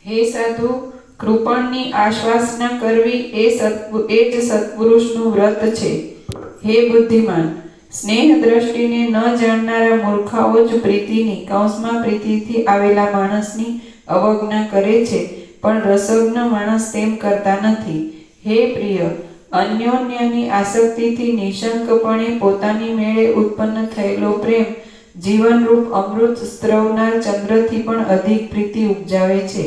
हे साधु, કૃપણની આશ્વાસના કરવી એ જ સત્પુરુષનું વ્રત છે. હે બુદ્ધિમાન, સ્નેહ દ્રષ્ટિને ન જાણનારા મૂર્ખાઓ જ પ્રીતિની કૌંસમાં પ્રીતિથી આવેલા માણસની અવજ્ઞા કરે છે, પણ રસજ્ઞ માણસ તેમ કરતા નથી. હે પ્રિય, અન્યોન્યની આસક્તિથી નિશંકપણે પોતાની મેળે ઉત્પન્ન થયેલો પ્રેમ જીવનરૂપ અમૃત સ્ત્રવનાર ચંદ્રથી પણ અધિક પ્રીતિ ઉપજાવે છે.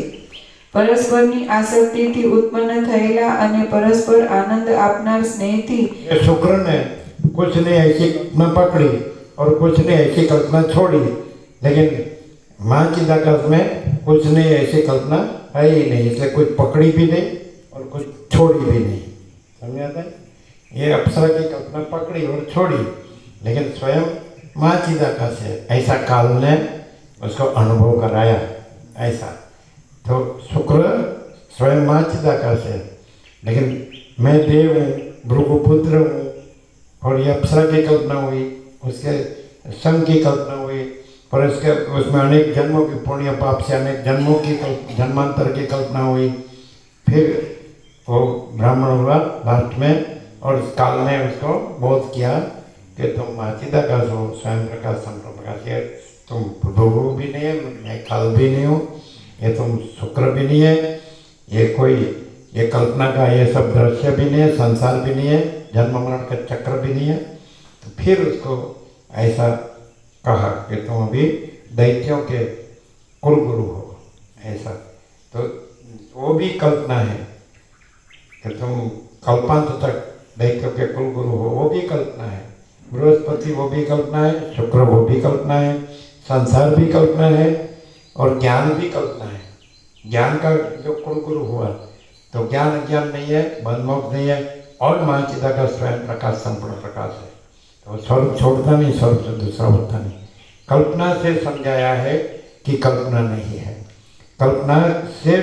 परस्परनी आसक्तिથી उत्पन्न થયેલા અને परस्पर आनंद આપનાર સ્નેહથી शुक्र ने कुछ ने ऐसी कल्पना पकड़ी और कुछ ने ऐसी कल्पना छोड़ी, लेकिन माँ चिदाकाश में कुछ ने ऐसी कल्पना है ही नहीं, इसलिए कुछ पकड़ी भी नहीं और कुछ छोड़ी भी नहीं। समझ आता है? ये अप्सरा की कल्पना पकड़ी और छोड़ी, लेकिन स्वयं माँ चिदाकाश है, ऐसा काल ने उसको अनुभव कराया। ऐसा तो शुक्र स्वयं माँ चिदाकाश है, लेकिन मैं देव हूँ, भृगुपुत्र हूँ, और ये अप्सरा की कल्पना हुई, उसके संग की कल्पना हुई, पर उसके उसमें अनेक जन्मों की पुण्य पाप से अनेक जन्मों की जन्मांतर की कल्पना हुई। फिर वो ब्राह्मण हुआ लास्ट में, और इस काल ने उसको बोध किया कि तुम माँ चिदाकाश हो, स्वयं प्रकाश संपूर्ण प्रकाश। ये तुम भृगु भी नहीं है, मैं काल भी नहीं हूँ, ये तुम शुक्र भी नहीं है, ये कल्पना का ये सब दृश्य भी नहीं है, संसार भी नहीं है, जन्म मरण का चक्र भी नहीं है। तो फिर उसको ऐसा कहा कि तुम अभी दैत्यों के कुलगुरु हो। ऐसा तो वो भी कल्पना है कि तुम कल्पांत तक दैत्यों के कुलगुरु हो, वो भी कल्पना है। बृहस्पति वो भी कल्पना है, शुक्र वो भी कल्पना है, संसार भी कल्पना है, और ज्ञान भी कल्पना है। ज्ञान का जो कुलगुरु हुआ तो ज्ञान अज्ञान नहीं है, बंधमोक्ष नहीं है, और माँ चिदाकाश स्वयं प्रकाश संपूर्ण प्रकाश है। तो स्वरूप छोड़ता नहीं, स्वरूप से दूसरा होता नहीं। कल्पना से समझाया है कि कल्पना नहीं है, कल्पना से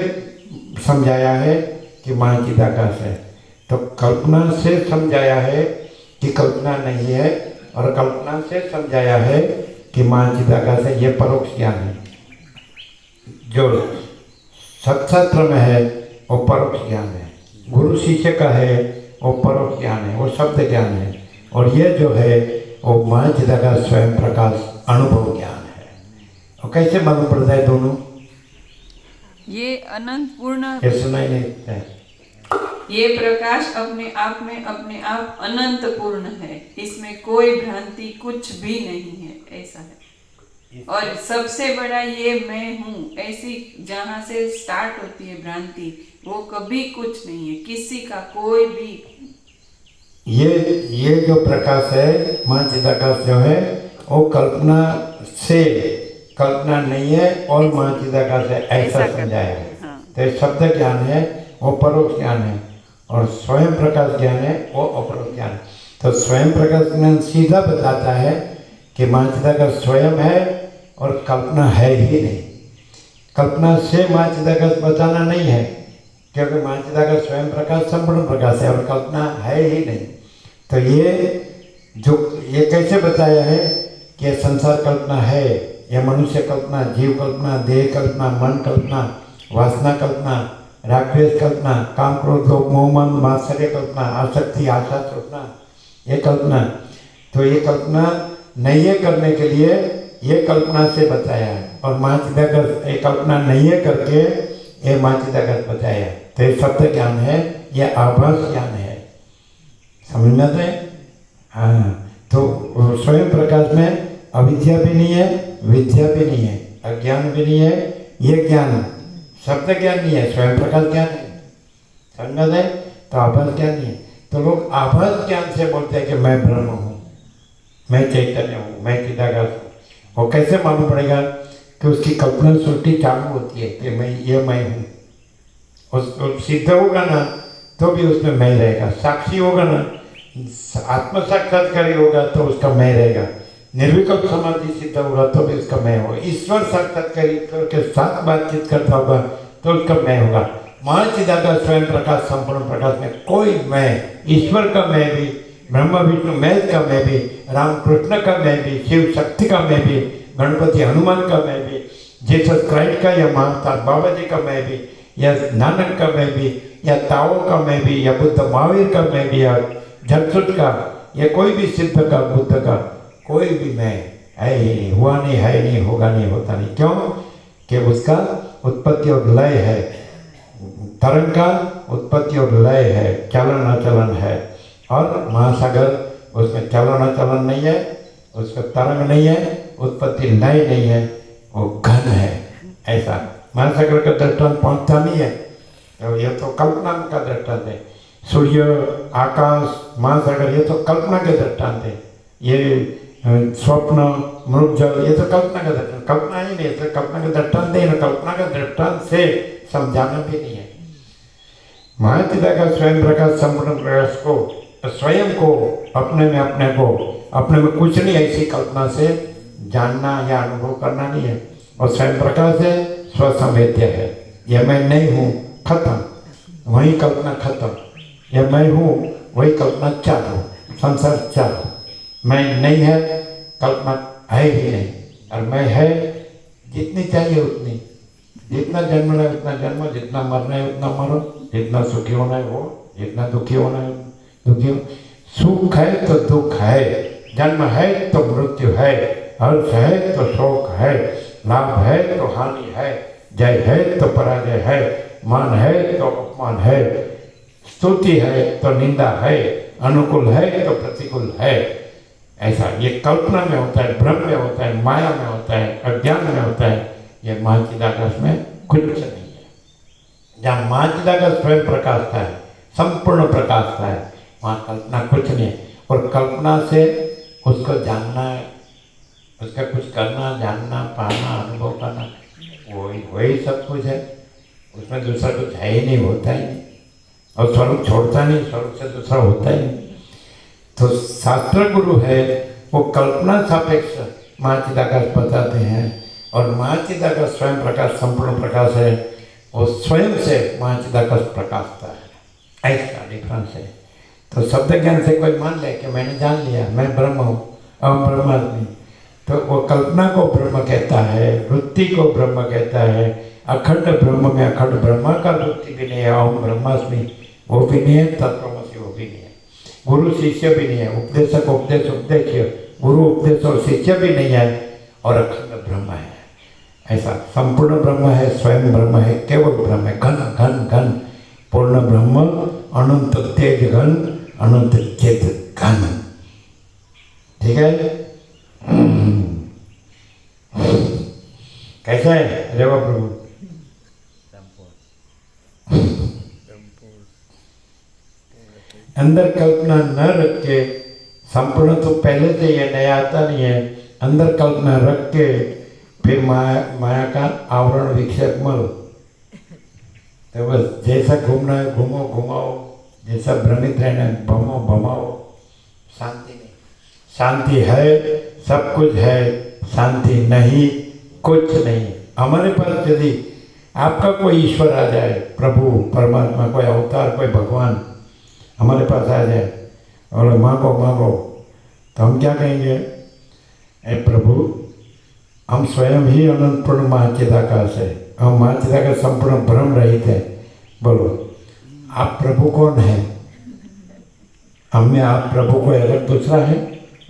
समझाया है कि माँ चिदाकाश है। तो कल्पना से समझाया है कि कल्पना नहीं है, और कल्पना से समझाया है कि माँ चिदाकाश है। ये परोक्ष ज्ञान है। जो सत्शास्त्र में है वो परोक्ष ज्ञान है, गुरु शिष्य का है वो परोक्ष ज्ञान है, वो शब्द ज्ञान है, और ये जो है वो माँ चिदाकाश स्वयं प्रकाश अनुभव ज्ञान है। और कैसे मालूम पड़ता है दोनों? ये अनंत पूर्ण, ये सुनाई नहीं देता है। ये प्रकाश अपने आप अनंत पूर्ण है, इसमें कोई भ्रांति कुछ भी नहीं है, ऐसा है। और सबसे बड़ा ये मैं हूँ, ऐसी जहाँ से स्टार्ट होती है भ्रांति, वो कभी कुछ नहीं है, किसी का कोई भी। ये जो प्रकाश है माँ चिदाकाश जो है वो कल्पना से, कल्पना नहीं है और माँ चिदाकाश है, ऐसा समझाया है। हाँ। तो शब्द ज्ञान है वो परोक्ष ज्ञान है, और स्वयं प्रकाश ज्ञान है वो अपरोक्ष ज्ञान है। तो स्वयं प्रकाश ज्ञान सीधा बताता है कि माँ चिदाकाश स्वयं है और कल्पना है ही नहीं। कल्पना से माँ चिदाकाश बताना नहीं है, क्योंकि माँ चिदाकाश स्वयं प्रकाश संपूर्ण प्रकाश है, और कल्पना है ही नहीं। तो ये कैसे बताया है कि ये संसार कल्पना है, ये मनुष्य कल्पना, जीव कल्पना, देह कल्पना, मन कल्पना, वासना कल्पना, रागद्वेष कल्पना, काम क्रोध लोभ मोह मन मात्सर्य कल्पना, आसक्ति आशा तृष्णा, ये कल्पना। तो ये कल्पना नहीं है करने के लिए ये कल्पना से बताया है, और माँ चिदाकाश ये कल्पना नहीं है करके ये माँ चिदाकाश बताया। तो ये शब्द ज्ञान है, ये आभास ज्ञान है। समझ में आता है? हाँ। तो स्वयं प्रकाश में अविद्या भी नहीं है, विद्या भी नहीं है, अज्ञान भी नहीं है। ये ज्ञान शब्द ज्ञान नहीं है, स्वयं प्रकाश ज्ञान है। समझ में आता है? तो आभास ज्ञान नहीं है। तो लोग आभास ज्ञान से बोलते हैं कि मैं ब्रह्म हूँ, मैं चैतन्य हूँ, मैं चिदाकाश हूँ। और कैसे मालूम पड़ेगा कि उसकी कल्पना सृष्टि चालू होती है कि मैं हूँ। उस सिद्ध होगा ना तो भी उसमें मैं रहेगा, साक्षी होगा ना, आत्म साक्षात्कारी होगा तो उसका मैं रहेगा, निर्विकल्प समाधि सिद्ध होगा तो भी उसका मैं होगा, ईश्वर साक्षात्कारी के साथ बातचीत करता होगा तो उसका मैं होगा। माँ चिदाकाश स्वयं प्रकाश संपूर्ण प्रकाश में कोई मैं, ईश्वर का मैं भी, ब्रह्मा विष्णु महेश का मैं भी, राम कृष्ण का मैं भी, शिव शक्ति का मैं भी, गणपति हनुमान का मैं भी, जीसस क्राइस्ट का या महात्मा बाबा जी का मैं भी, या नानक का मैं भी, या ताओ का मैं भी, या बुद्ध महावीर का मैं भी, या झटसुट का, या कोई भी सिद्ध का, बुद्ध का, कोई भी मैं है ही नहीं, हुआ नहीं, है नहीं, होगा नहीं, होता नहीं। क्यों? कि उसका उत्पत्ति और लय है। तरंग का उत्पत्ति और लय है, चलन अचलन है। और महासागर उसमें चलन अचलन नहीं है, उसका तरंग नहीं है, उत्पत्ति लय नहीं है, वो घन है। ऐसा महासागर का दृष्टांत पहुंचता नहीं है, तो ये तो कल्पना का दृष्टांत है। सूर्य, आकाश, महासागर, ये तो कल्पना के दृष्टांत है। ये स्वप्न, मृगजल, ये तो कल्पना का दृष्टांत, कल्पना ही नहीं, तो कल्पना का दृष्टांत है, कल्पना का दृष्टांत से समझाना भी नहीं है। महापिता का स्वयं प्रकाश संपूर्ण प्रकाश को, स्वयं को, अपने में कुछ नहीं, ऐसी कल्पना से जानना या अनुभव करना नहीं है। और स्वयं प्रकाश है, स्वसंवेद्य है। यह मैं नहीं हूँ, खत्म, वही कल्पना खत्म। यह मैं हूँ, वही कल्पना चालू, संसार चालू। मैं नहीं है, कल्पना है ही नहीं। और मैं है, जितनी चाहिए उतनी, जितना जन्मना है उतना जन्मो, जितना मरना है उतना मरो, जितना सुखी होना है वो, जितना दुखी होना है दुखी हो। सुख है तो दुख है, जन्म है तो मृत्यु है, हर्ष है तो शोक है, लाभ है तो हानि है, जय है तो पराजय है, मान है तो अपमान है, स्तुति है तो निंदा है, अनुकूल है तो प्रतिकूल है। ऐसा ये कल्पना में होता है, भ्रम में होता है, माया में होता है, अज्ञान में होता है। ये महाचिदाकाश में कुछ नहीं है। जहाँ महाचिदाकाश स्वयं प्रकाश था, संपूर्ण प्रकाश था, वहाँ कल्पना कुछ नहीं है। और कल्पना से उसको जानना, उसका कुछ करना, जानना, पाना, अनुभव करना, वही सब कुछ है। उसमें दूसरा कुछ है ही नहीं, होता ही नहीं। और स्वरूप छोड़ता नहीं, स्वरूप से दूसरा होता ही नहीं। तो शास्त्र गुरु है, वो कल्पना सापेक्ष महाचिदाकाश बताते हैं। और महाचिदाकाश स्वयं प्रकाश संपूर्ण प्रकाश है, वो स्वयं से महाचिदाकाश प्रकाशता है। ऐसा डिफरेंस है। तो शब्द ज्ञान से कोई मान ले कि मैंने जान लिया, मैं ब्रह्म हूँ, अहम ब्रह्मास्मि, तो वो कल्पना को ब्रह्म कहता है, वृत्ति को ब्रह्म कहता है। अखंड ब्रह्म में अखंड ब्रह्माकार वृत्ति भी नहीं है, अहम ब्रह्मास्मि वो भी नहीं है, तत्त्वमसि वो भी नहीं है, गुरु शिष्य भी नहीं है, उपदेशक उपदेश उपदेश, गुरु उपदेश और शिष्य भी नहीं है, और अखंड ब्रह्म है। ऐसा संपूर्ण ब्रह्म है, स्वयं ब्रह्म है, केवल ब्रह्म है, घन घन घन, पूर्ण ब्रह्म, अनंत तेज घन, अनंत चेत घन। ठीक है? कैसा है रेवा प्रभु? अंदर कल्पना न रख के, संपूर्ण तो पहले से ये नया आता नहीं है, अंदर कल्पना रख के फिर माया का आवरण विक्षेप मरो। तो बस जैसा घूमना है घूमो, घुमाओ, जैसा भ्रमित रहना है भमो भमाओ, शांति नहीं। शांति है, सब कुछ है, शांति नहीं, कुछ नहीं। हमारे पास यदि आपका कोई ईश्वर आ जाए, प्रभु परमात्मा, कोई अवतार, कोई भगवान हमारे पास आ जाए और मांगो मांगो, तो हम क्या कहेंगे? ए प्रभु, हम स्वयं ही अनंत पूर्ण महाचिदाकाश है, हम महाचिदाकाश संपूर्ण भ्रम रहित है। बोलो आप प्रभु कौन है? हमें आप प्रभु कोई अलग दूसरा है?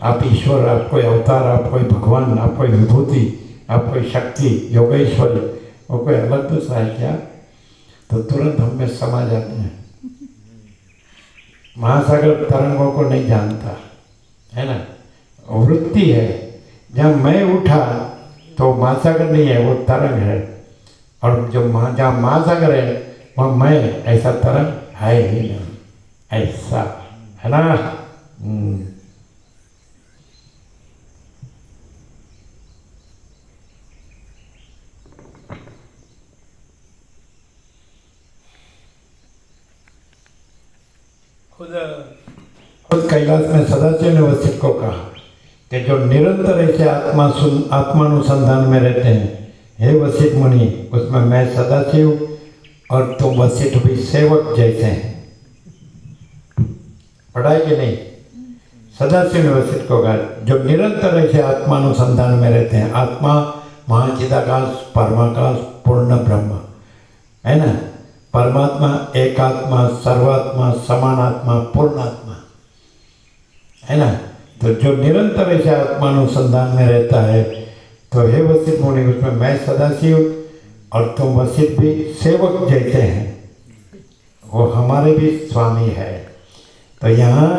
आप ईश्वर, आप कोई अवतार, आप कोई भगवान, आप कोई विभूति, आप कोई शक्ति, योगेश्वरी, वो कोई अलग दूसरा है क्या? तो तुरंत हम में समा जाते हैं। महासागर तरंगों को नहीं जानता है ना, वृत्ति है। जब मैं उठा तो महासागर नहीं है, वो तरंग है। और जो जहाँ महासागर है वहाँ मैं, ऐसा तरंग है ही नहीं, ऐसा है ना। खुद कैलाश में सदाशिव ने वशिष्ठ को कहा कि जो निरंतर ऐसे आत्मानुसंधान में रहते हैं, हे वशिष्ठ मुनि, उसमें मैं सदाशिव और तुम वशिष्ठ भी सेवक जैसे हैं। पढ़ाई कि नहीं? सदाशिव ने वशिष्ठ को कहा जो निरंतर ऐसे आत्मानुसंधान में रहते हैं, आत्मा महाचिदाकाश परमाकाश पूर्ण ब्रह्म है ना। परमात्मा एकात्मा सर्वात्मा समानात्मा पूर्णात्मा है ना। तो जो निरंतर ऐसे आत्मानुसंधान में रहता है, तो हे वशिष्ठ मुनि, उसमें मैं सदाशिव और तुम वशिष्ठ भी सेवक जैसे हैं, वो हमारे भी स्वामी है। तो यहाँ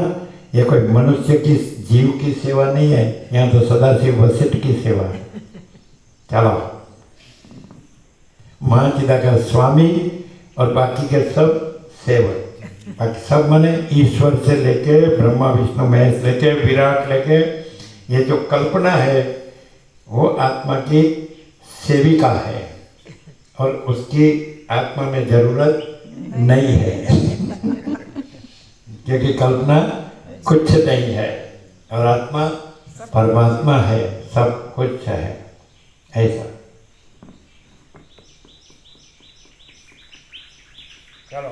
ये कोई मनुष्य की जीव की सेवा नहीं है, यहाँ तो सदाशिव वशिष्ठ की सेवा है। चलो, महाचिदा का स्वामी और बाकी के सब सेवक, बाकी सब माने ईश्वर से लेके ब्रह्मा विष्णु महेश लेके विराट लेके, ये जो कल्पना है वो आत्मा की सेविका है और उसकी आत्मा में जरूरत नहीं है क्योंकि कल्पना कुछ नहीं है और आत्मा परमात्मा है, सब कुछ है। ऐसा चलो।